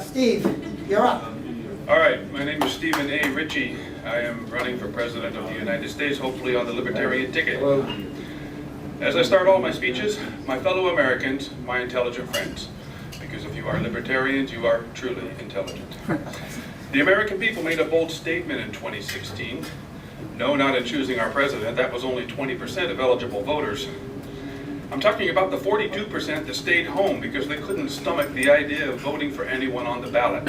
Steve, you're up. All right, my name is Stephen A. Richey. I am running for President of the United States, hopefully on the Libertarian ticket. As I start all my speeches, my fellow Americans, my intelligent friends, because if you are libertarians, you are truly intelligent. The American people made a bold statement in 2016. No, not in choosing our president. That was only 20% of eligible voters. I'm talking about the 42% that stayed home because they couldn't stomach the idea of voting for anyone on the ballot.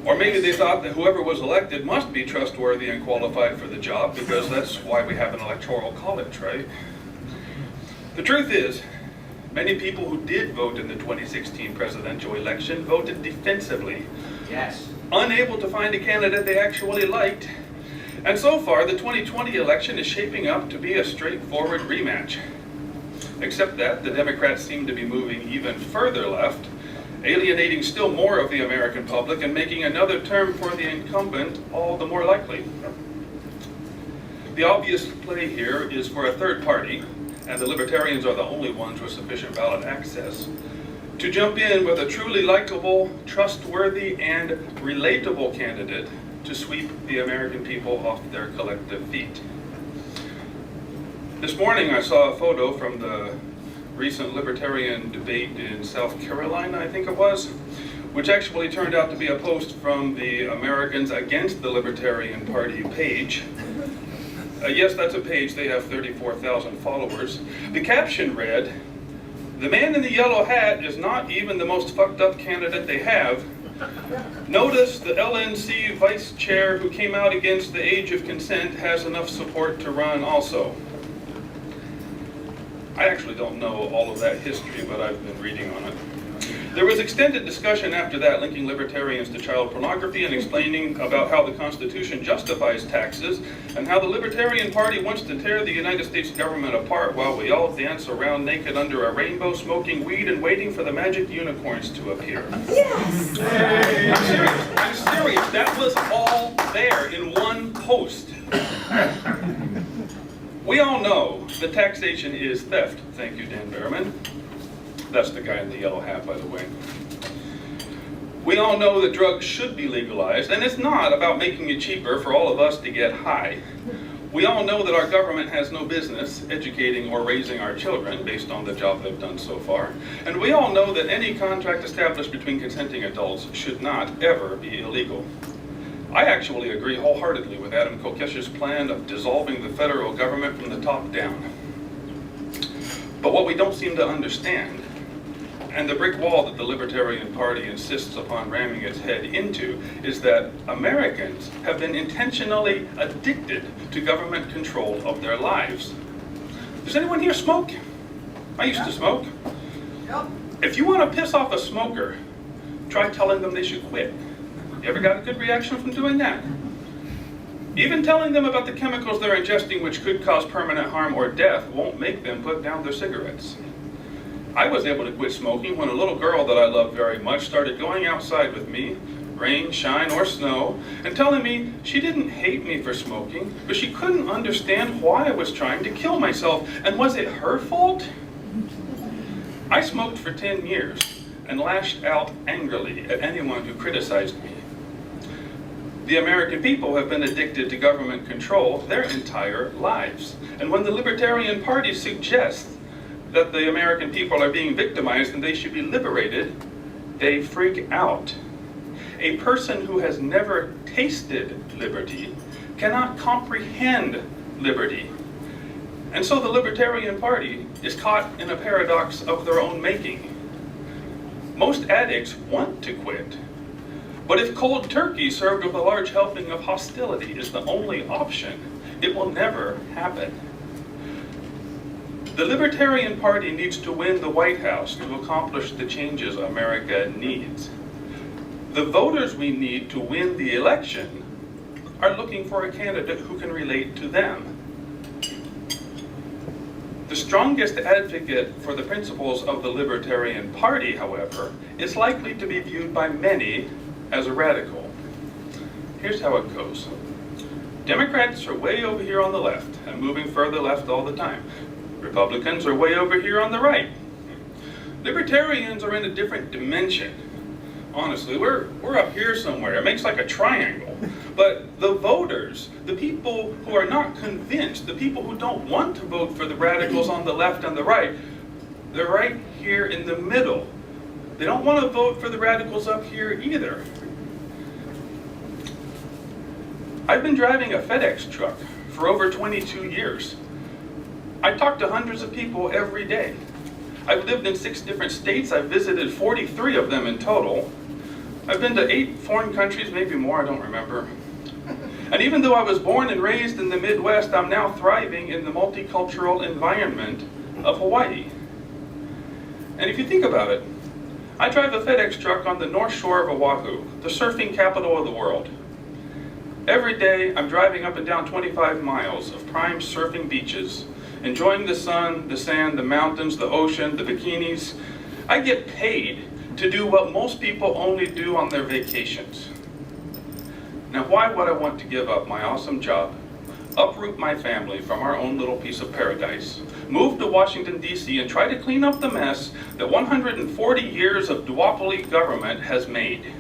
Or maybe they thought that whoever was elected must be trustworthy and qualified for the job because that's why we have an electoral college, right? The truth is, many people who did vote in the 2016 presidential election voted defensively. Yes. Unable to find a candidate they actually liked. And so far, the 2020 election is shaping up to be a straightforward rematch. Except that the Democrats seem to be moving even further left, alienating still more of the American public and making another term for the incumbent all the more likely. The obvious play here is for a third party, and the Libertarians are the only ones with sufficient ballot access, to jump in with a truly likable, trustworthy, and relatable candidate to sweep the American people off their collective feet. This morning I saw a photo from the recent Libertarian debate in South Carolina, I think it was, which actually turned out to be a post from the Americans Against the Libertarian Party page. Yes, that's a page. They have 34,000 followers. The caption read, "The man in the yellow hat is not even the most fucked up candidate they have. Notice the LNC vice chair who came out against the age of consent has enough support to run also." I actually don't know all of that history, but I've been reading on it. There was extended discussion after that linking libertarians to child pornography and explaining about how the Constitution justifies taxes and how the Libertarian Party wants to tear the United States government apart while we all dance around naked under a rainbow smoking weed and waiting for the magic unicorns to appear. Yes! I'm serious. That was all there in one post. We all know that taxation is theft. Thank you, Dan Behrman. That's the guy in the yellow hat, by the way. We all know that drugs should be legalized, and it's not about making it cheaper for all of us to get high. We all know that our government has no business educating or raising our children based on the job they've done so far. And we all know that any contract established between consenting adults should not ever be illegal. I actually agree wholeheartedly with Adam Kokesh's plan of dissolving the federal government from the top down. But what we don't seem to understand, and the brick wall that the Libertarian Party insists upon ramming its head into, is that Americans have been intentionally addicted to government control of their lives. Does anyone here smoke? I used to smoke. Yep. If you want to piss off a smoker, try telling them they should quit. You ever got a good reaction from doing that? Even telling them about the chemicals they're ingesting which could cause permanent harm or death won't make them put down their cigarettes. I was able to quit smoking when a little girl that I loved very much started going outside with me, rain, shine, or snow, and telling me she didn't hate me for smoking, but she couldn't understand why I was trying to kill myself, and was it her fault? I smoked for 10 years and lashed out angrily at anyone who criticized me. The American people have been addicted to government control their entire lives. And when the Libertarian Party suggests that the American people are being victimized and they should be liberated, they freak out. A person who has never tasted liberty cannot comprehend liberty. And so the Libertarian Party is caught in a paradox of their own making. Most addicts want to quit. But if cold turkey served with a large helping of hostility is the only option, it will never happen. The Libertarian Party needs to win the White House to accomplish the changes America needs. The voters we need to win the election are looking for a candidate who can relate to them. The strongest advocate for the principles of the Libertarian Party, however, is likely to be viewed by many as a radical. Here's how it goes. Democrats are way over here on the left and moving further left all the time. Republicans are way over here on the right. Libertarians are in a different dimension. honestly. We're up here somewhere. It makes like a triangle. But the voters, the people who are not convinced, the people who don't want to vote for the radicals on the left and the right, they're right here in the middle. They don't want to vote for the radicals up here either. I've been driving a FedEx truck for over 22 years. I talk to hundreds of people every day. I've lived in 6 different states. I've visited 43 of them in total. I've been to 8 foreign countries, maybe more, I don't remember. And even though I was born and raised in the Midwest, I'm now thriving in the multicultural environment of Hawaii. And if you think about it, I drive a FedEx truck on the north shore of Oahu, the surfing capital of the world. Every day, I'm driving up and down 25 miles of prime surfing beaches, enjoying the sun, the sand, the mountains, the ocean, the bikinis. I get paid to do what most people only do on their vacations. Now, why would I want to give up my awesome job, uproot my family from our own little piece of paradise, move to Washington, D.C., and try to clean up the mess that 140 years of duopoly government has made?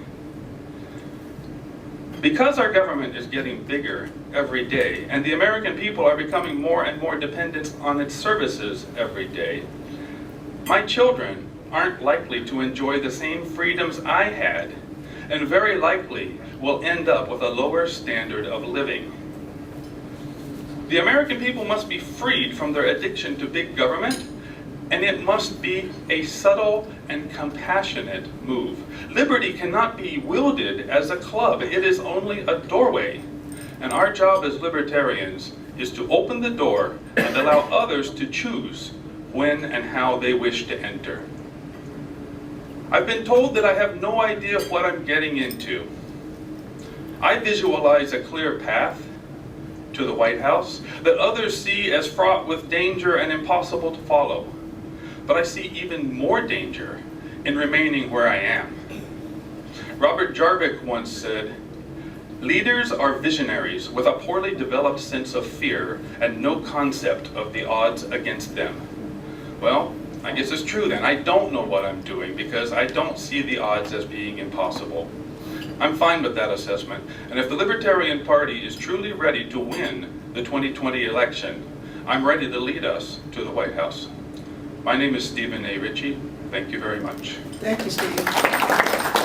Because our government is getting bigger every day, and the American people are becoming more and more dependent on its services every day, my children aren't likely to enjoy the same freedoms I had, and very likely will end up with a lower standard of living. The American people must be freed from their addiction to big government, and it must be a subtle and compassionate move. Liberty cannot be wielded as a club. It is only a doorway. And our job as libertarians is to open the door and allow others to choose when and how they wish to enter. I've been told that I have no idea what I'm getting into. I visualize a clear path to the White House that others see as fraught with danger and impossible to follow. But I see even more danger in remaining where I am. Robert Jarvik once said, "Leaders are visionaries with a poorly developed sense of fear and no concept of the odds against them." Well, I guess it's true then. I don't know what I'm doing because I don't see the odds as being impossible. I'm fine with that assessment. And if the Libertarian Party is truly ready to win the 2020 election, I'm ready to lead us to the White House. My name is Stephen A. Richey. Thank you very much. Thank you, Steve.